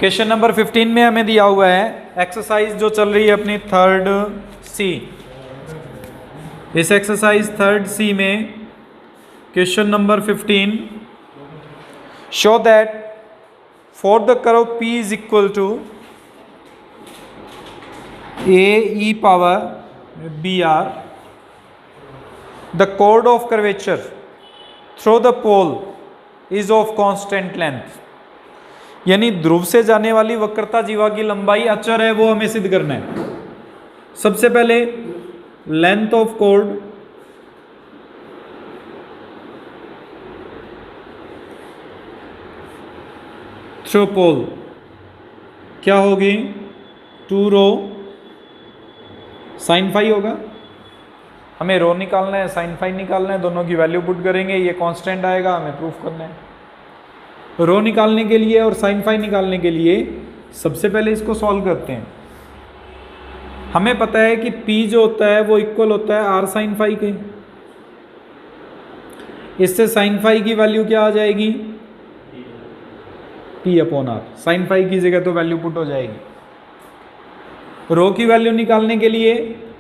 Question number 15 में हमें दिया हुआ है एक्सरसाइज जो चल रही है अपनी थर्ड सी। इस एक्सरसाइज थर्ड सी में question number 15, show that for the curve P is equal to a e power b r the कोड of curvature through the pole is of constant length. यानी ध्रुव से जाने वाली वक्रता जीवा की लंबाई अचर है, वो हमें सिद्ध करना है। सबसे पहले लेंथ ऑफ कोड थ्रू पोल क्या होगी, 2 रो साइन फाई होगा। हमें रो निकालना है, साइन फाई निकालना है, दोनों की वैल्यू पुट करेंगे, ये कांस्टेंट आएगा, हमें प्रूफ करना है। रो निकालने के लिए और साइन फाई निकालने के लिए सबसे पहले इसको सॉल्व करते हैं। हमें पता है कि P जो होता है वो इक्वल होता है R साइन फाई के। इससे साइन फाई की वैल्यू क्या आ जाएगी, P upon R। Sine phi की जगह तो वैल्यू पुट हो जाएगी। रो की वैल्यू निकालने के लिए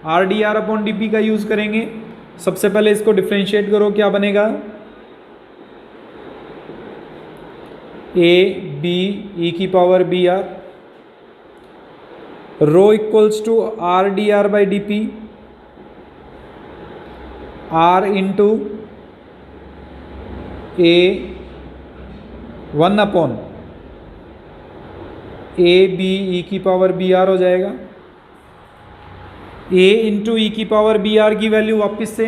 R D r upon d P का यूज करेंगे। सबसे पहले इसको डिफ्रेंशिएट करो, क्या बनेगा, ए बी ई की power b r. Rho equals to r d r by d p, r into a 1 upon a b e की पावर बी आर हो जाएगा। ए इंटू ई की पावर बी आर की वैल्यू वापस से,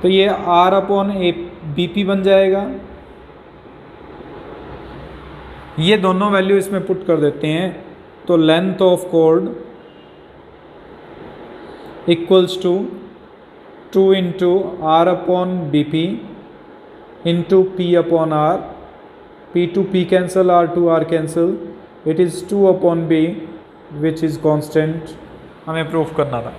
तो ये r upon a b p बन जाएगा। ये दोनों वैल्यू इसमें पुट कर देते हैं, तो लेंथ ऑफ कोड equals to 2 into r upon b p into p upon r. P to p cancel, r to r cancel, it is 2 upon b which is constant. हमें प्रूफ करना था।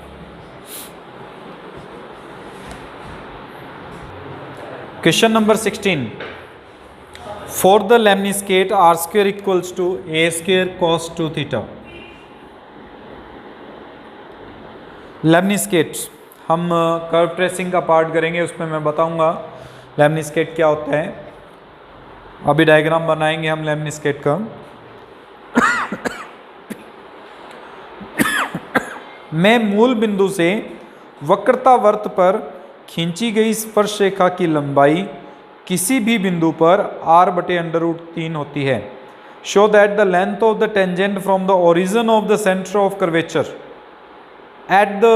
Question number 16, for the lemniscate r square equals to a square cos 2 theta. Lemniscate हम curve tracing का part करेंगे, उसमें मैं बताऊंगा lemniscate क्या होता है। अभी डायग्राम बनाएंगे हम लेमनिस्केट का। मैं मूल बिंदु से वक्रता वृत्त पर खींची गई स्पर्श रेखा की लंबाई किसी भी बिंदु पर r बटे √3 होती है। Show that the length of the tangent from the origin of the centre of curvature at the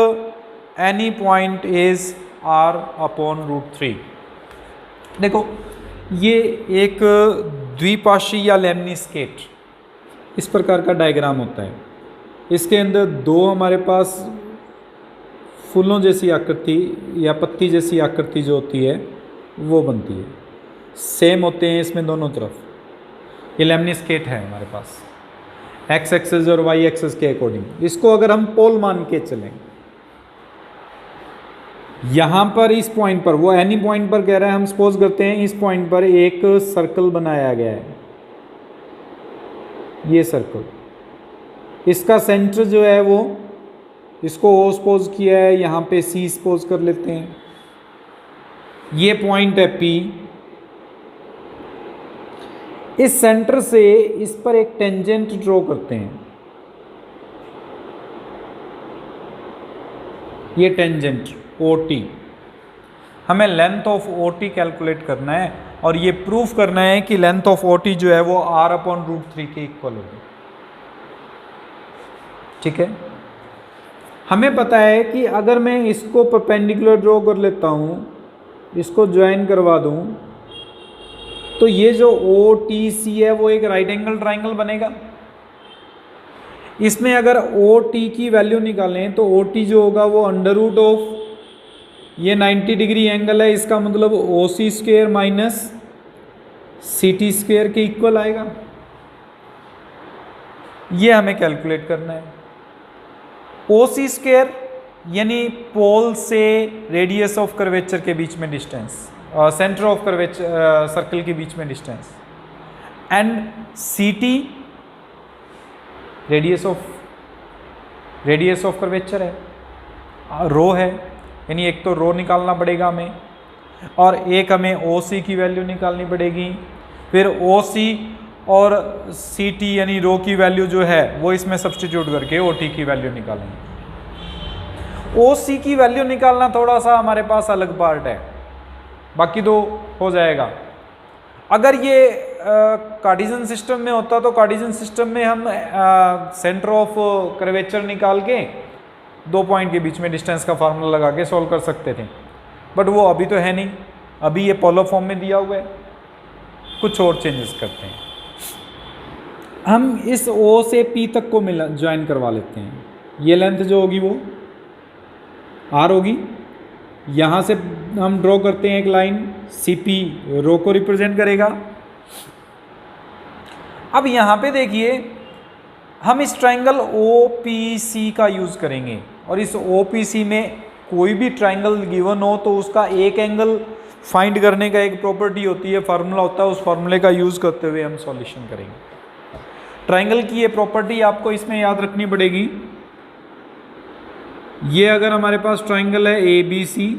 any point is r upon √3। देखो, ये एक द्विपाशी या लेमनिस्केट इस प्रकार का डायग्राम होता है। इसके अंदर दो हमारे पास फूलों जैसी आकृति या पत्ती जैसी आकृति जो होती है वो बनती है, सेम होते हैं इसमें दोनों तरफ। ये लेमनिस्केट है हमारे पास x एक्सेस और y एक्सेस के अकॉर्डिंग। इसको अगर हम पोल मान के चलें, यहाँ पर इस पॉइंट पर, वो एनी पॉइंट पर कह रहा है, हम सपोज करते हैं इस पॉइंट पर एक सर्कल बनाया गया है, ये सर्कल, इसका सेंटर जो है वो, इसको O सपोज किया है, यहाँ पे C सपोज कर लेते हैं, ये पॉइंट है P। इस सेंटर से इस पर एक टेंजेंट ड्रॉ करते हैं, ये टेंजेंट OT। हमें लेंथ ऑफ OT कैलकुलेट करना है और ये प्रूफ करना है कि लेंथ ऑफ OT जो है वो R अपॉन √3 के इक्वल होगी। ठीक है, हमें पता है कि अगर मैं इसको परपेंडिकुलर ड्रॉ कर लेता हूँ, इसको ज्वाइन करवा दूँ, तो ये जो OTC है वो एक राइट एंगल ट्राइंगल बनेगा। इसमें अगर OT की वैल्यू निकालें तो OT जो होगा वो अंडर रूट ऑफ, ये 90 डिग्री एंगल है, इसका मतलब OC square minus CT square के इक्वल आएगा। ये हमें कैलकुलेट करना है। OC स्क्वेयर यानी पोल से रेडियस ऑफ कर्वेचर के बीच में distance, centre of curvature circle के बीच में distance. And c t radius of curvature है, रो है, यानी एक तो रो निकालना पड़ेगा हमें और एक हमें ओ सी की वैल्यू निकालनी पड़ेगी। फिर ओ सी और सी टी यानी रो की वैल्यू जो है वो इसमें सब्सटीट्यूट करके ओ टी की वैल्यू निकालेंगे। ओ सी की वैल्यू निकालना थोड़ा सा हमारे पास अलग पार्ट है, बाकी तो हो जाएगा। अगर ये कार्टेशियन सिस्टम में होता तो कार्टेशियन सिस्टम में हम सेंटर ऑफ कर्वेचर निकाल के 2 पॉइंट के बीच में डिस्टेंस का फार्मूला लगा के सॉल्व कर सकते थे, बट वो अभी तो है नहीं, अभी ये पोलर फॉर्म में दिया हुआ है। कुछ और चेंजेस करते हैं, हम इस O से P तक को मिला ज्वाइन करवा लेते हैं। ये लेंथ जो होगी वो R होगी, यहाँ से हम ड्रॉ करते हैं एक लाइन CP रो को रिप्रेजेंट करेगा। अब यहाँ पे देखिए हम इस ट्रायंगल OPC का यूज़ करेंगे और इस OPC में कोई भी ट्रायंगल गिवन हो तो उसका एक एंगल फाइंड करने का एक प्रॉपर्टी होती है, फार्मूला होता है, उस फार्मूले का यूज़ करते हुए हम सॉल्यूशन करेंगे। ट्रायंगल की ये प्रॉपर्टी आपको इसमें याद रखनी पड़ेगी। ये अगर हमारे पास ट्रायंगल है ABC,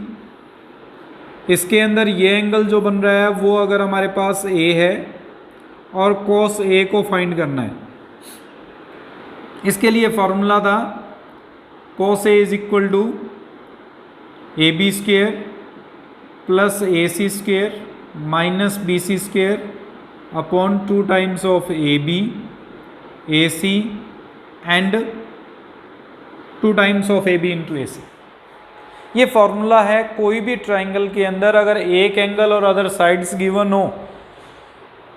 इसके अंदर ये एंगल जो बन रहा है वो अगर हमारे पास A है और cos A को फाइंड करना है, इसके लिए फॉर्मूला था cos A is equal to AB square plus AC square minus BC square upon 2 times of AB AC and 2 times of AB into AC। ये फॉर्मूला है कोई भी ट्रायंगल के अंदर अगर एक एंगल और अदर साइड्स गिवन हो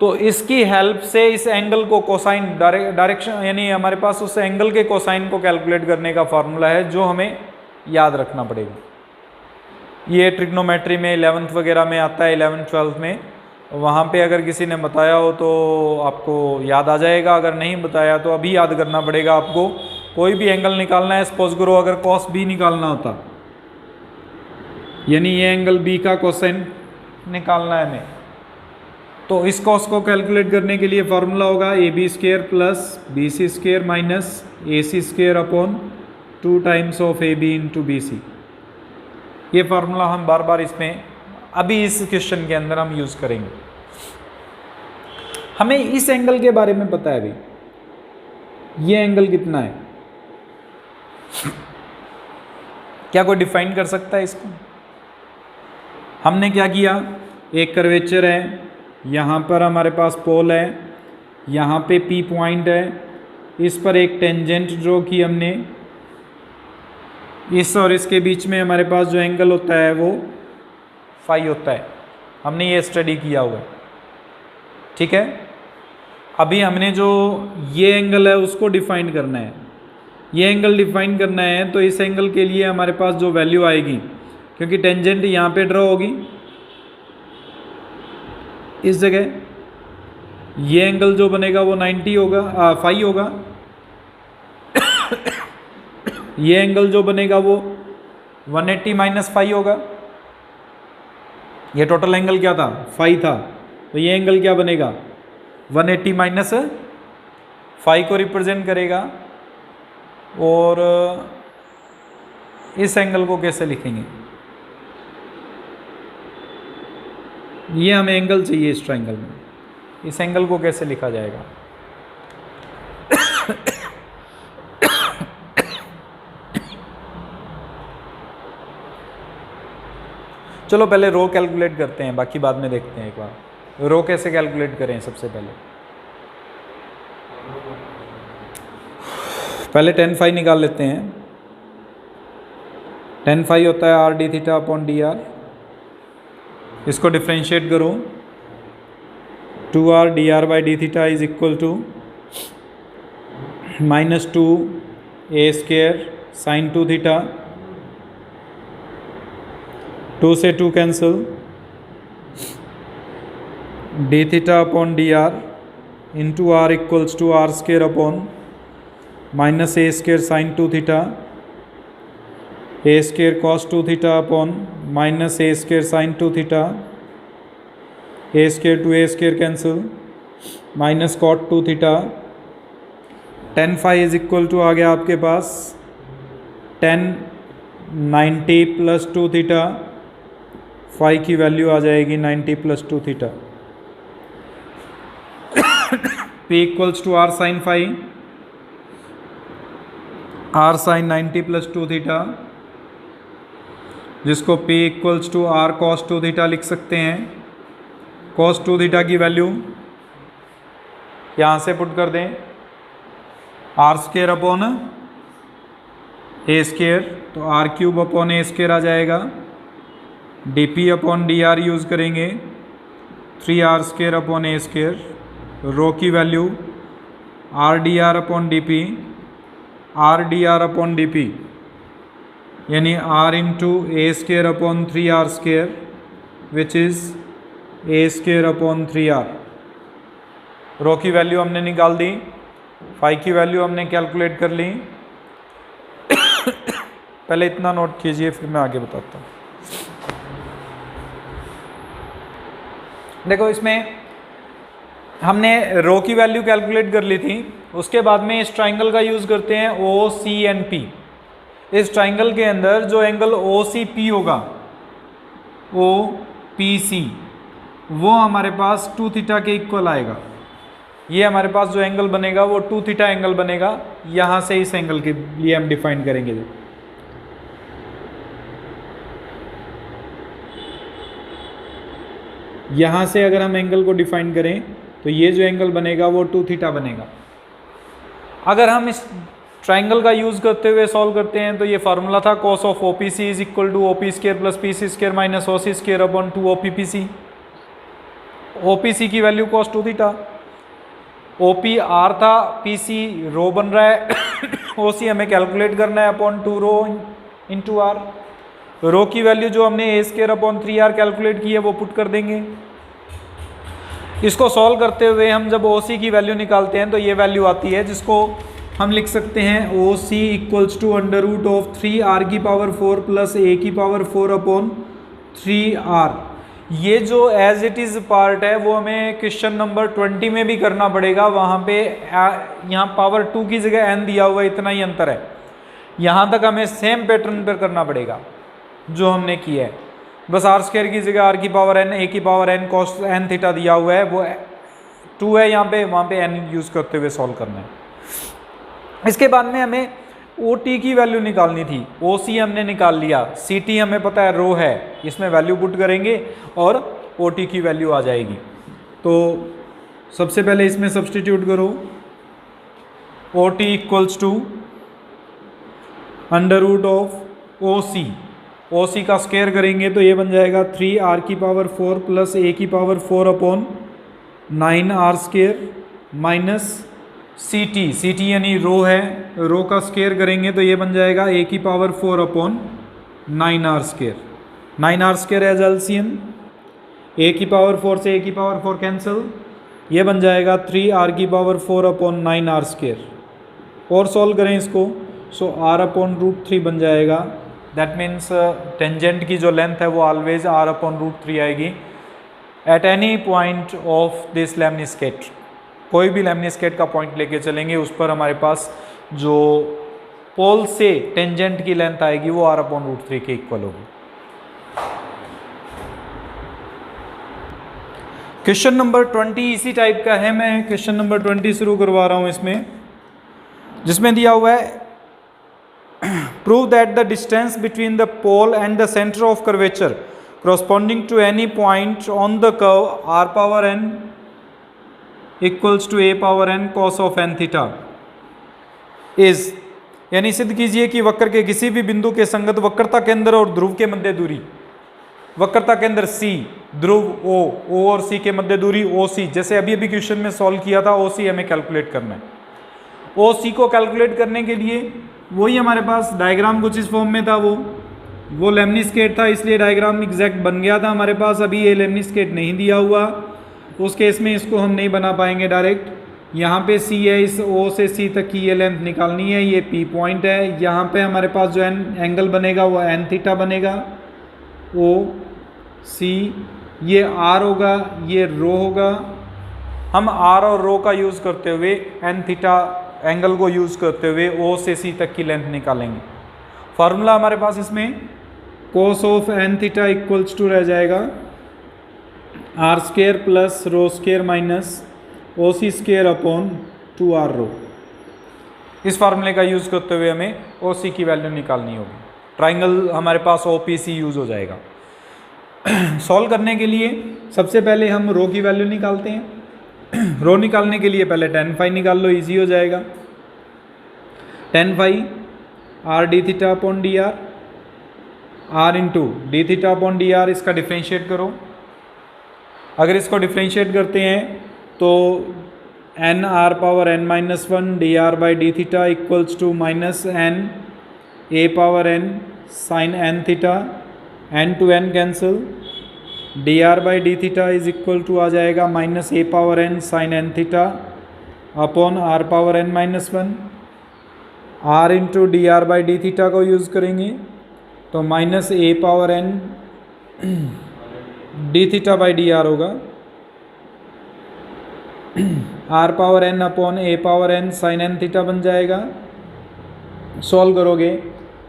तो इसकी हेल्प से इस एंगल को कोसाइन डायरेक्शन यानी हमारे पास उस एंगल के कोसाइन को कैलकुलेट करने का फॉर्मूला है जो हमें याद रखना पड़ेगा। ये ट्रिग्नोमेट्री में 11th वगैरह में आता है, 11th 12th में, वहाँ पे अगर किसी ने बताया हो तो आपको याद आ जाएगा, अगर नहीं बताया तो अभी याद करना पड़ेगा आपको। कोई भी एंगल निकालना है, सपोज करो अगर cos B निकालना होता, यानी ये एंगल B का कोसाइन निकालना है हमें, तो इस cos को कैलकुलेट करने के लिए फॉर्मूला होगा AB square plus BC square minus AC square upon 2 times of AB into BC। ये फार्मूला हम बार बार इसमें अभी इस क्वेश्चन के अंदर हम यूज़ करेंगे। हमें इस एंगल के बारे में पता है अभी, ये एंगल कितना है, क्या कोई डिफाइन कर सकता है इसको? हमने क्या किया, एक कर्वेचर है, यहाँ पर हमारे पास पोल है, यहाँ पे P पॉइंट है, इस पर एक टेंजेंट ड्रॉ की हमने, इस और इसके बीच में हमारे पास जो एंगल होता है वो फाई होता है। हमने ये स्टडी किया हुआ है, ठीक है। अभी हमने जो ये एंगल है उसको डिफाइन करना है, ये एंगल डिफाइन करना है तो इस एंगल के लिए हमारे पास जो वैल्यू आएगी, क्योंकि टेंजेंट यहाँ पे ड्रॉ होगी इस जगह, ये एंगल जो बनेगा वो 90 होगा, फाई होगा, ये एंगल जो बनेगा वो 180 माइनस फाई होगा। ये टोटल एंगल क्या था, फाई था, तो ये एंगल क्या बनेगा 180 माइनस फाई को रिप्रेजेंट करेगा। और इस एंगल को कैसे लिखेंगे, ये हमें एंगल चाहिए इस ट्रायंगल में, इस एंगल को कैसे लिखा जाएगा? चलो पहले रो कैलकुलेट करते हैं, बाकी बाद में देखते हैं। एक बार रो कैसे कैलकुलेट करें, सबसे पहले tan फाई निकाल लेते हैं। tan फाई होता है r d theta upon d r, इसको डिफ्रेंशिएट करो, 2r dr by d theta is equal to minus 2 a square sine 2 theta, 2 से 2 cancel, d theta upon d r into r equals to r square upon minus a square sine 2 theta, a square cos 2 theta upon minus a square sine 2 theta, a square to a square cancel, minus cot 2 theta, ten phi is equal to आ गया आपके पास tan 90 plus 2 theta, phi की value आ जाएगी 90 plus 2 theta. P equals to r sine phi, r sine 90 plus 2 theta, जिसको P equals to r cos 2 theta लिख सकते हैं। कॉस 2 थीटा की वैल्यू यहाँ से पुट कर दें, r square upon a square, तो r cube upon a square आ जाएगा। D p upon d r use करेंगे, 3r square upon a square, rho की value r d r upon d p, r d r upon d p यानी r into a square upon 3r square which is a square upon 3r। Rho की value हमने निकाल दी, phi की value हमने calculate कर ली। पहले इतना नोट कीजिए फिर मैं आगे बताता हूँ। देखो इसमें हमने रो की वैल्यू कैलकुलेट कर ली थी, उसके बाद में इस ट्राइंगल का यूज़ करते हैं ओ सी एन पी। इस ट्राइंगल के अंदर जो एंगल ओ सी पी होगा, ओ पी सी, वो हमारे पास 2 थीटा के इक्वल आएगा। ये हमारे पास जो एंगल बनेगा वो 2 थीटा एंगल बनेगा। यहाँ से इस एंगल के लिए हम डिफाइन करेंगे। यहाँ से अगर हम एंगल को डिफाइन करें तो ये जो एंगल बनेगा वो 2 थीटा बनेगा। अगर हम इस ट्राइंगल का यूज़ करते हुए सॉल्व करते हैं तो ये फार्मूला था cos of OPC is equal to OP square plus PC square minus OC square upon 2 OPPC। OPC की value cos 2 theta, OP R था, PC रो बन रहा है, OC हमें कैलकुलेट करना है upon 2 rho into R। Rho की value जो हमने ए स्केयर अपॉन 3r कैलकुलेट की है वो पुट कर देंगे। इसको सॉल्व करते हुए हम जब OC की वैल्यू निकालते हैं तो ये वैल्यू आती है, जिसको हम लिख सकते हैं OC equals to under root of 3r की पावर 4 प्लस a की पावर 4 अपॉन 3r। ये जो एज इट इज़ पार्ट है वो हमें क्वेश्चन नंबर 20 में भी करना पड़ेगा। वहाँ पे यहाँ पावर 2 की जगह n दिया हुआ है, इतना ही अंतर है। यहाँ तक हमें सेम पैटर्न पर करना पड़ेगा जो हमने किया है, बस आर स्क्वायर की जगह आर की पावर एन, ए की power n cos n theta दिया हुआ है, वो 2 है यहाँ पे, वहाँ पे एन यूज़ करते हुए सॉल्व करना है। इसके बाद में हमें ओ टी की वैल्यू निकालनी थी, ओ सी हमने निकाल लिया, सी टी हमें पता है रो है, इसमें वैल्यू पुट करेंगे और ओ टी की वैल्यू आ जाएगी। तो सबसे पहले इसमें सब्सटीट्यूट करो, O T equals to under root of O C, O C का स्क्वायर करेंगे तो ये बन जाएगा 3r की पावर 4 प्लस a की power 4 upon 9r square minus C T यानी रो है, रो का स्क्वायर करेंगे तो ये बन जाएगा a की power 4 upon 9r square. 9r square as LCM, a की पावर 4 से a की पावर 4 कैंसिल, ये बन जाएगा 3r की पावर 4 अपॉन 9r स्क्वायर। और सॉल्व करें इसको, सो r अपॉन रूट 3 बन जाएगा। दैट मीन्स टेंजेंट की जो लेंथ है वो ऑलवेज r अपॉन रूट 3 आएगी at any point of this lemniscate. कोई भी लेमनिस्केट का पॉइंट लेके चलेंगे उस पर हमारे पास जो पोल से टेंजेंट की लेंथ आएगी वो r अपॉन रूट 3 के इक्वल होगी। क्वेश्चन नंबर 20 इसी टाइप का है, मैं क्वेश्चन नंबर 20 शुरू करवा रहा हूँ इसमें, जिसमें दिया हुआ है prove that the distance between the pole and the center of curvature corresponding to any point on the curve r power n equals to a power n cos of n theta is, यानी सिद्ध कीजिए कि वक्र के किसी भी बिंदु के संगत वक्रता केंद्र और ध्रुव के मध्य दूरी, वक्रता केंद्र C, ध्रुव O और C के मध्य दूरी OC, जैसे अभी अभी क्वेश्चन में सॉल्व किया था OC हमें कैलकुलेट करना है। OC को कैलकुलेट करने के लिए वही हमारे पास डायग्राम कुछ इस फॉर्म में था, वो लेमनिस्केट था इसलिए डायग्राम एग्जैक्ट बन गया था हमारे पास। अभी ये लेमनिस्केट नहीं दिया हुआ, उस केस में इसको हम नहीं बना पाएंगे डायरेक्ट। यहाँ पे C है, इस O से C तक की ये लेंथ निकालनी है, ये P पॉइंट है। यहाँ पे हमारे पास जो एंगल बनेगा वो n थीटा बनेगा, O C, ये R होगा, ये रो होगा हम आर और रो का यूज़ करते हुए एन थीटा एंगल को यूज़ करते हुए ओ से सी तक की लेंथ निकालेंगे। फार्मूला हमारे पास इसमें cos of n theta equals to रह जाएगा r square plus rho square minus ओ सी स्क्वेयर अपॉन 2r रो। इस फार्मूले का यूज़ करते हुए हमें ओ सी की वैल्यू निकालनी होगी। ट्राइंगल हमारे पास ओ पी सी यूज़ हो जाएगा। सॉल्व करने के लिए सबसे पहले हम रो की वैल्यू निकालते हैं। रो निकालने के लिए पहले tan फाई निकाल लो, इजी हो जाएगा। tan phi r d theta upon d r, r into d theta upon d r, इसका डिफ्रेंशिएट करो। अगर इसको डिफ्रेंशिएट करते हैं तो n r power n minus one d r by d theta equals to minus n a power n sine n theta, n to n cancel, d r by d theta is equal to आ जाएगा minus a power n sine n theta upon are power n minus one. R into d r by d theta को use करेंगे तो minus a power n d theta by d r होगा, r power n upon a power n sine n theta बन जाएगा। Solve करोगे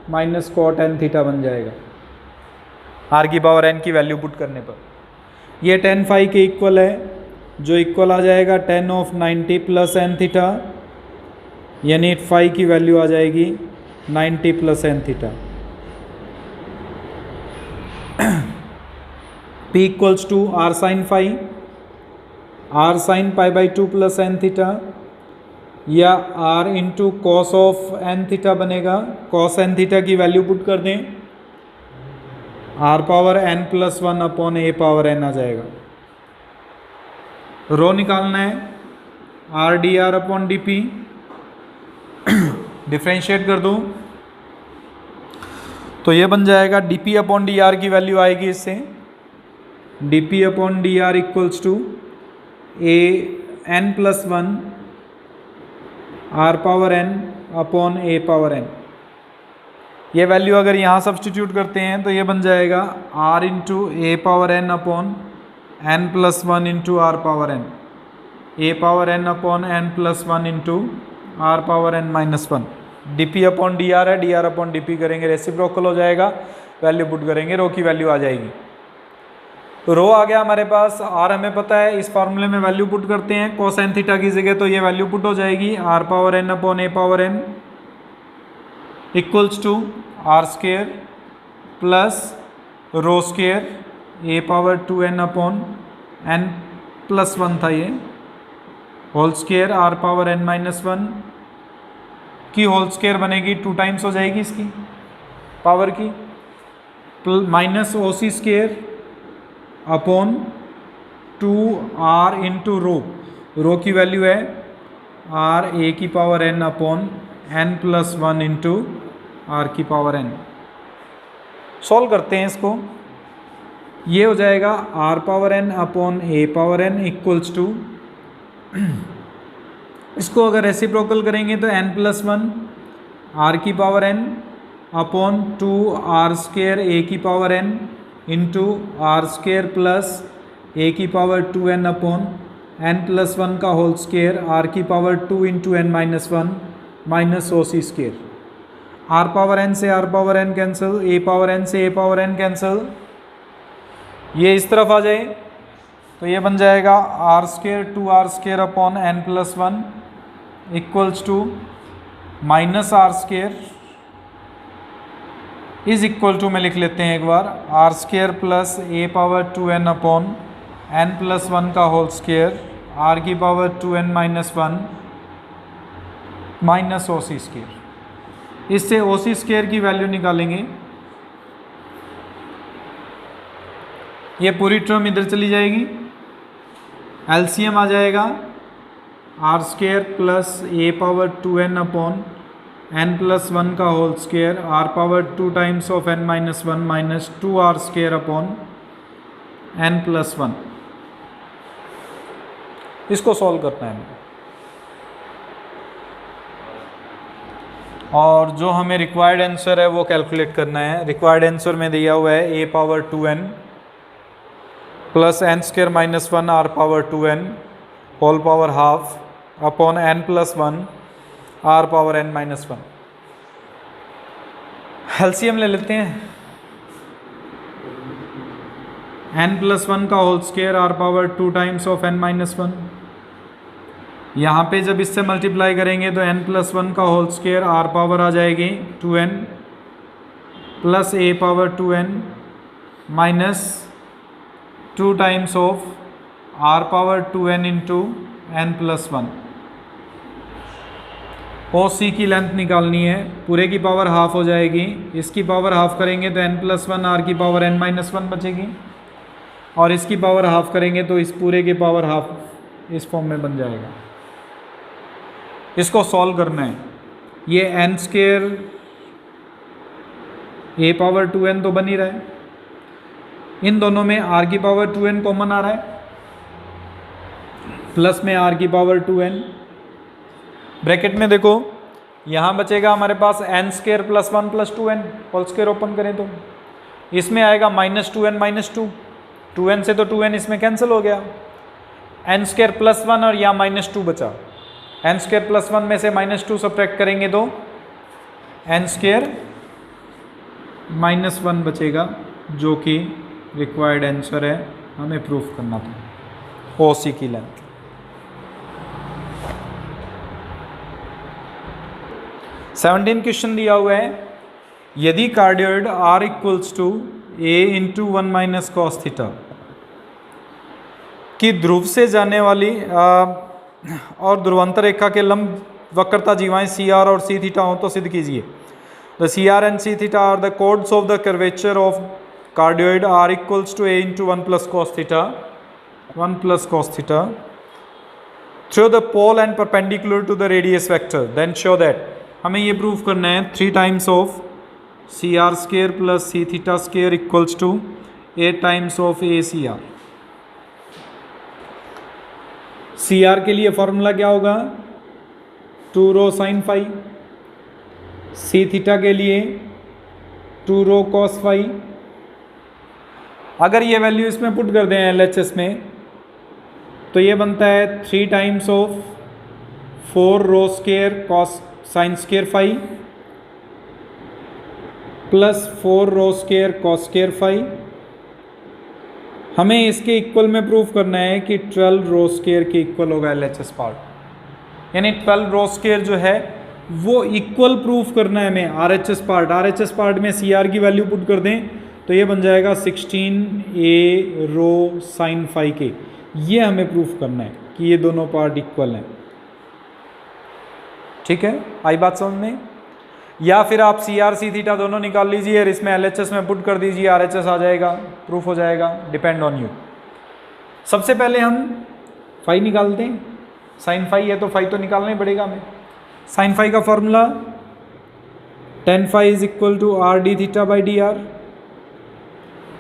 minus cot N theta बन जाएगा are की पावर एन की वैल्यू पुट करने पर। ये tan फाई के इक्वल है, जो इक्वल आ जाएगा tan of 90 plus n theta, यानी फाई की वैल्यू आ जाएगी 90 plus n theta. P equals to r sine phi, r sine pi by 2 plus n theta, या r into cos of n theta बनेगा। कॉस एन थीटा की value put कर दें, r power n plus one upon a power n आ जाएगा। Rho निकालना है, r d r upon d p, differentiate कर दो तो ये बन जाएगा d p upon d r की वैल्यू आएगी इससे, d p upon d r equals to a n plus one r power n upon a power n. ये वैल्यू अगर यहाँ सब्सटीट्यूट करते हैं तो ये बन जाएगा r into a power n upon n plus one into r power n, a power n upon n plus one into r power n minus one. D p upon d r है, d r upon d p करेंगे reciprocal हो जाएगा, value put करेंगे, रो की value आ जाएगी। रो आ गया हमारे पास, आर हमें पता है, इस फार्मूले में वैल्यू पुट करते हैं कोसाइन थीटा की जगह, तो ये वैल्यू पुट हो जाएगी r power n upon a power n equals to r square plus rho square a power 2n upon n plus one था ये, whole square r power n minus one की whole square बनेगी, 2 times हो जाएगी इसकी power की, minus ओ सी square upon 2r into rho, rho की value है आर ए की power n upon n plus one into r की पावर एन। सॉल्व करते हैं इसको, ये हो जाएगा r power n upon a power n equals to, इसको अगर रेसिप्रोकल करेंगे तो एन प्लस वन आर की power n upon 2r square a की power n into r square plus a की power 2n upon n plus one का whole square r की power 2 into n minus one minus ओ सी square. R power n से r power N cancel, ए power n से ए power N cancel, ये इस तरफ आ जाए तो ये बन जाएगा r square 2r square upon n plus one equals to minus r square is equal to में लिख लेते हैं एक बार, r square plus a power 2n upon n plus one का होल स्क्वेयर आर की power 2n minus one minus ओ सी square. इससे o C square की वैल्यू निकालेंगे, ये पूरी टर्म इधर चली जाएगी, एलसीएम आ जाएगा r square plus a power 2n upon n plus one का whole square r power 2 times of n minus one minus 2r square upon n plus one. इसको सॉल्व करना है और जो हमें रिक्वायर्ड आंसर है वो कैलकुलेट करना है। रिक्वायर्ड आंसर में दिया हुआ है a power 2n plus n square minus one r power 2n whole power half upon n plus 1 r power n minus 1। LCM ले लेते हैं, n प्लस 1 का whole square r power 2 times of n minus 1। यहाँ पे जब इससे multiply करेंगे तो n प्लस 1 का होल स्क्वायर r पावर आ जाएगी 2n plus a power 2n minus 2 times of r power 2n into n plus 1। ओ सी की लेंथ निकालनी है, पूरे की पावर हाफ हो जाएगी, इसकी पावर हाफ करेंगे तो n प्लस 1 r की पावर n माइनस 1 बचेगी, और इसकी पावर हाफ करेंगे तो इस पूरे की पावर हाफ इस फॉर्म में बन जाएगा। इसको सॉल्व करना है, ये n square a power 2n तो बन ही रहा है, इन दोनों में r की पावर 2n कॉमन आ रहा है, प्लस में r की पावर 2n, ब्रैकेट में देखो यहाँ बचेगा हमारे पास n square plus 1 plus 2n, whole square open करें तो इसमें आएगा माइनस 2n माइनस 2, 2n से तो 2n इसमें कैंसिल हो गया, n स्क्वायर प्लस 1 और यहाँ माइनस 2 बचा, n स्क्वायर प्लस 1 में से माइनस 2 सब्ट्रैक्ट करेंगे तो n स्क्वायर माइनस 1 बचेगा, जो कि रिक्वायर्ड आंसर है, हमें प्रूफ करना था ओ सी की लेंथ। सेवनटीन क्वेश्चन दिया हुआ है, यदि cardioid r equals to a into 1 minus cos theta की ध्रुव से जाने वाली और ध्रुवांतर रेखा के लंब वक्रता जीवाएं सी आर और सी थीटा हो तो सिद्ध कीजिए। The c r and c theta are the chords of the curvature of cardioid r equals to a into 1 plus cos theta, 1 plus cos theta through the pole and perpendicular to the radius vector, then show that, हमें ये prove करना है 3 times of c r square plus c theta square equals to 8 times of a c r. C r के लिए formula क्या होगा, 2 rho sine phi, C theta के लिए 2 रो कॉस फाई। अगर ये वैल्यू इसमें पुट कर दें LHS में तो ये बनता है 3 times of 4 rho square cos sine square phi plus 4 rho square cos square phi. हमें इसके इक्वल में प्रूफ करना है कि 12 रो स्क्वेयर के इक्वल होगा LHS पार्ट, यानी 12 रो स्क्वेयर जो है वो इक्वल प्रूफ करना है हमें RHS पार्ट। RHS पार्ट में CR की वैल्यू पुट कर दें तो ये बन जाएगा 16 रो साइन फाई के। ये हमें प्रूफ करना है कि ये दोनों पार्ट इक्वल हैं। ठीक है, आई बात समझ में? या फिर आप CR C थीटा दोनों निकाल लीजिए और इसमें LHS में पुट कर दीजिए, RHS आ जाएगा, प्रूफ हो जाएगा, डिपेंड ऑन यू। सबसे पहले हम फाई निकालते हैं, साइन फाई है तो फाई तो निकालना ही पड़ेगा हमें। साइन फाई का formula tan phi is equal to r d theta by d r.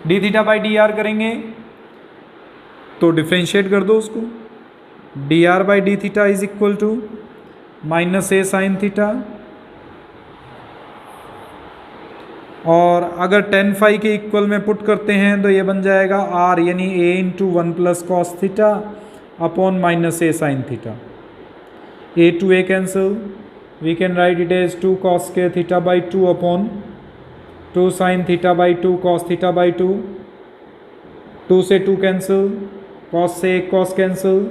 D theta by d r करेंगे तो डिफ्रेंशिएट कर दो उसको, d r by d theta is equal to minus a sine theta, और अगर tan phi के equal में put करते हैं तो ये बन जाएगा r यानी a into 1 plus cos theta upon minus a sine theta. a to a cancel, we can write it as 2 cos square theta by 2 upon 2 sine theta by 2 cos theta by 2, 2 से 2 cancel, cos से 1 cos cancel,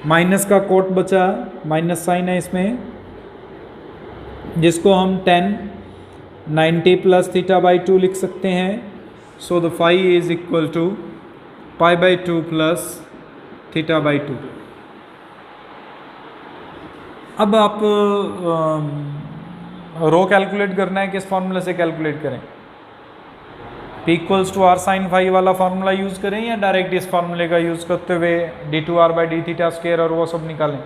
minus का cot बचा, minus sine है इसमें, जिसको हम tan 90 plus theta by 2 लिख सकते हैं। So the phi is equal to pi by 2 plus theta by 2। अब आप रो कैलकुलेट करना है, किस फॉर्मूले से कैलकुलेट करें? P equals to r sine phi वाला फार्मूला यूज़ करें या डायरेक्ट इस फार्मूले का यूज़ करते हुए d two r by d theta square और वो सब निकालें?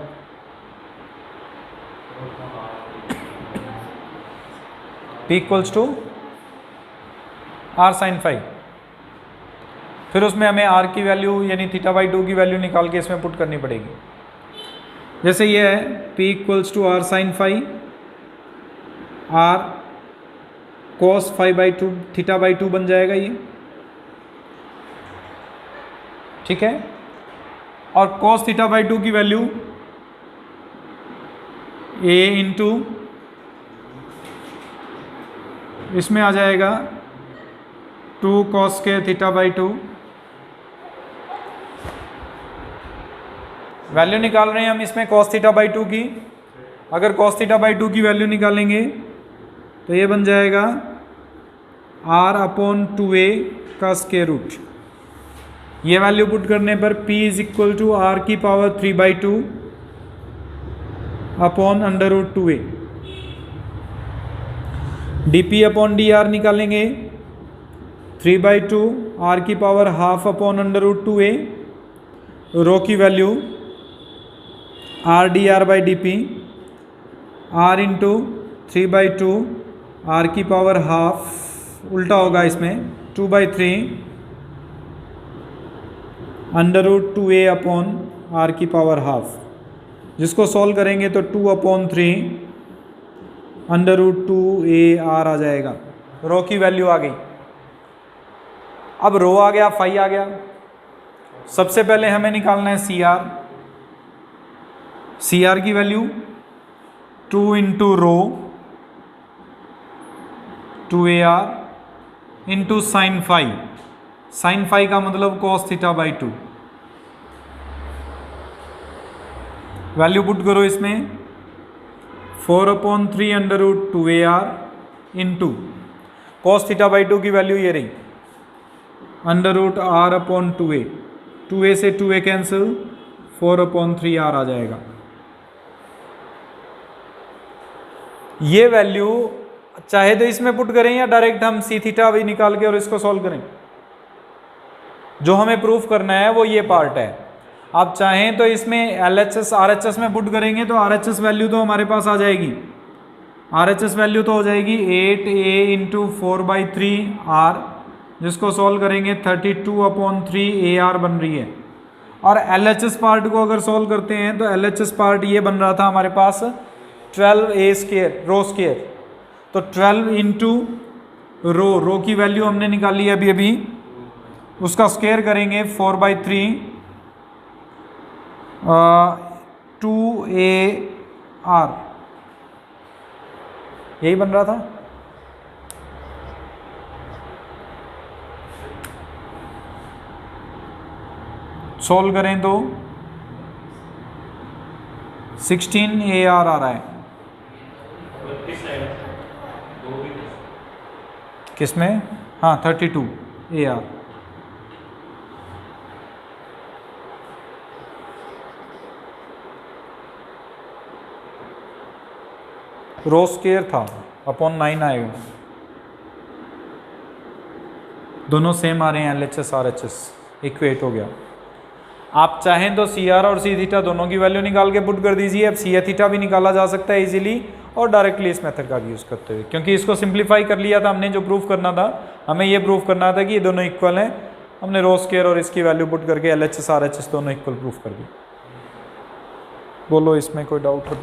P equals to r sine phi, फिर उसमें हमें r की वैल्यू यानी थीटा बाई 2 की वैल्यू निकाल के इसमें पुट करनी पड़ेगी। जैसे ये है P equals to r sine phi, r cos phi by 2 theta by 2 बन जाएगा ये। ठीक है, और cos थीटा बाई 2 की वैल्यू a इंटू इसमें आ जाएगा 2 cos square theta by 2। Value निकाल रहे हैं हम इसमें cos थीटा बाई 2 की। अगर cos थीटा बाई 2 की वैल्यू निकालेंगे तो ये बन जाएगा r अपॉन 2a का स्क्वायर रूट। ये वैल्यू पुट करने पर p is equal to r की power 3/2 upon under root 2a। dp upon dr निकालेंगे 3/2 r की power half upon under root 2a। Rho की value r dr by d p, r into 3/2 r की power half उल्टा होगा इसमें 2/3 under root 2a upon r की power half. जिसको solve करेंगे तो 2/3 अंडर रूट 2a r आ जाएगा। रो की वैल्यू आ गई। अब रो आ गया, फाई आ गया। सबसे पहले हमें निकालना है सी आर। सी आर की value 2 into rho 2ar into sine phi. Sine phi का मतलब cos theta by 2। Value put करो इसमें 4/3 under root 2ar into cos theta by 2 की वैल्यू ये रही under root r upon 2a। 2a से 2a cancel 4/3r आ जाएगा। ये वैल्यू चाहे तो इसमें पुट करें या डायरेक्ट हम सी थीटा भी निकाल के और इसको सॉल्व करें। जो हमें प्रूफ करना है वो ये पार्ट है। आप चाहें तो इसमें LHS RHS में पुट करेंगे तो RHS वैल्यू तो हमारे पास आ जाएगी। RHS वैल्यू तो हो जाएगी 8a इंटू 4/3r, जिसको सॉल्व करेंगे 32/3 AR बन रही है। और LHS पार्ट को अगर सॉल्व करते हैं तो LHS पार्ट ये बन रहा था हमारे पास 12a स्क्वायर रो स्क्वायर। तो 12 इंटू रो की वैल्यू हमने निकाली अभी अभी, उसका स्क्वायर करेंगे 4/3 2ar, यही बन रहा था। सॉल्व करें तो 16AR आ रहा है। किसमें? हाँ 32AR। रो स्क्वायर था अपॉन 9 आएगा। दोनों सेम आ रहे हैं, LHS RHS इक्वेट हो गया। आप चाहें तो सी आर और सी थीटा दोनों की वैल्यू निकाल के पुट कर दीजिए। अब सी थीटा भी निकाला जा सकता है इजीली और डायरेक्टली इस मेथड का भी यूज़ करते हुए, क्योंकि इसको सिंप्लीफाई कर लिया था हमने। जो प्रूफ करना था हमें ये प्रूफ करना था कि ये दोनों इक्वल हैं। हमने रो स्क्वायर और इसकी वैल्यू पुट करके LHS RHS दोनों इक्वल प्रूफ कर दी। बोलो इसमें कोई डाउट हो?